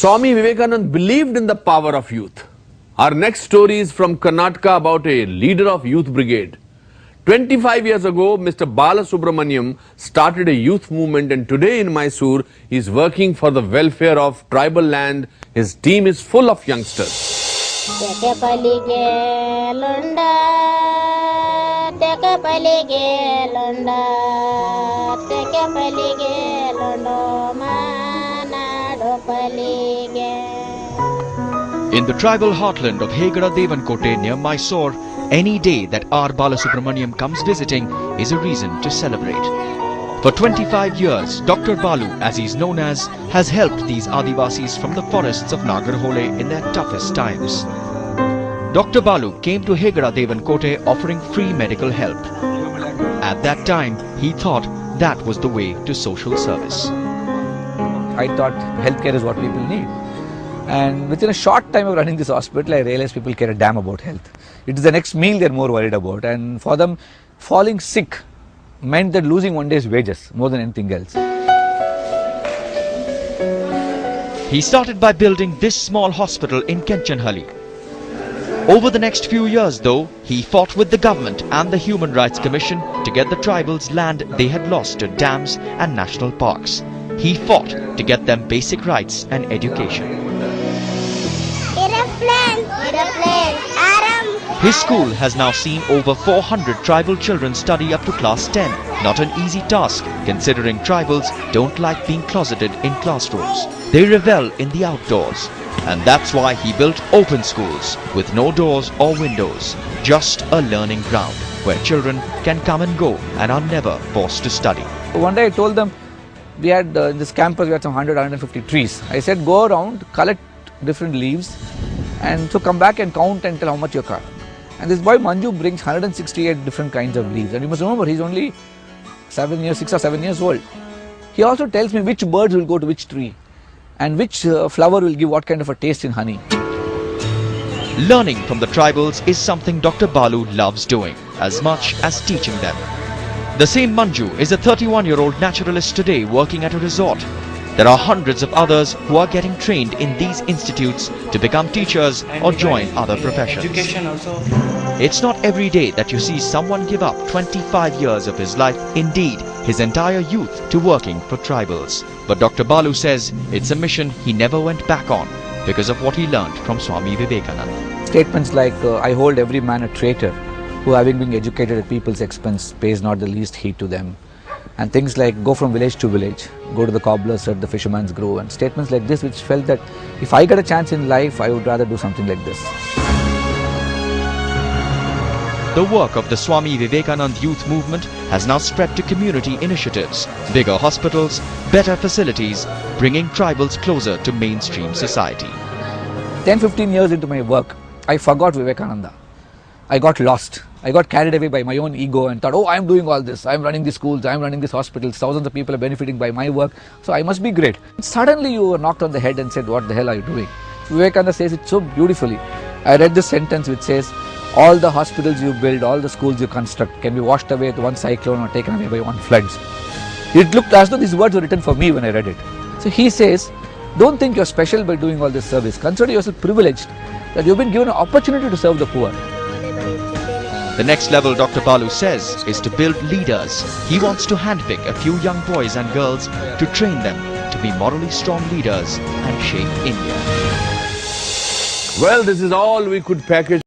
Swami Vivekananda believed in the power of youth. Our next story is from Karnataka about a leader of youth brigade. 25 years ago, Mr. Balasubramaniam started a youth movement, and today in Mysore, he is working for the welfare of tribal land. His team is full of youngsters. In the tribal heartland of Hegada Devankote near Mysore, any day that R. Balasubramaniam comes visiting is a reason to celebrate. For 25 years, Dr. Balu, as he is known as, has helped these Adivasis from the forests of Nagarhole in their toughest times. Dr. Balu came to Hegada Devankote offering free medical help. At that time, he thought that was the way to social service. I thought healthcare is what people need. And within a short time of running this hospital, I realized people care a damn about health. It is the next meal they're more worried about. And for them, falling sick meant that losing one day's wages more than anything else. He started by building this small hospital in Kenchanhalli. Over the next few years, though, he fought with the government and the Human Rights Commission to get the tribals land they had lost to dams and national parks. He fought to get them basic rights and education. His school has now seen over 400 tribal children study up to class 10. Not an easy task, considering tribals don't like being closeted in classrooms. They revel in the outdoors. And that's why he built open schools with no doors or windows, just a learning ground where children can come and go and are never forced to study. One day I told them, we had in this campus, we had some 150 trees. I said, go around, collect different leaves, and so come back and count and tell how much you got. And this boy Manju brings 168 different kinds of leaves. And you must remember, he's only 6 or 7 years old. He also tells me which birds will go to which tree and which flower will give what kind of a taste in honey. Learning from the tribals is something Dr. Balu loves doing as much as teaching them. The same Manju is a 31-year-old naturalist today working at a resort. There are hundreds of others who are getting trained in these institutes to become teachers or join other professions. It's not every day that you see someone give up 25 years of his life, indeed his entire youth, to working for tribals. But Dr. Balu says it's a mission he never went back on because of what he learned from Swami Vivekananda. Statements like, I hold every man a traitor, who having been educated at people's expense pays not the least heed to them. And things like, go from village to village, go to the cobbler's at the fisherman's grove, and statements like this which felt that if I get a chance in life, I would rather do something like this. The work of the Swami Vivekananda youth movement has now spread to community initiatives, bigger hospitals, better facilities, bringing tribals closer to mainstream society. 10-15 years into my work, I forgot Vivekananda. I got lost. I got carried away by my own ego and thought, oh, I'm doing all this. I'm running these schools, I'm running these hospitals, thousands of people are benefiting by my work, so I must be great. Suddenly you were knocked on the head and said, what the hell are you doing? Vivekananda says it so beautifully. I read this sentence which says, all the hospitals you build, all the schools you construct can be washed away with one cyclone or taken away by one flood. It looked as though these words were written for me when I read it. So he says, don't think you're special by doing all this service. Consider yourself privileged that you've been given an opportunity to serve the poor. The next level, Dr. Balu says, is to build leaders. He wants to handpick a few young boys and girls to train them to be morally strong leaders and shape India. Well, this is all we could package.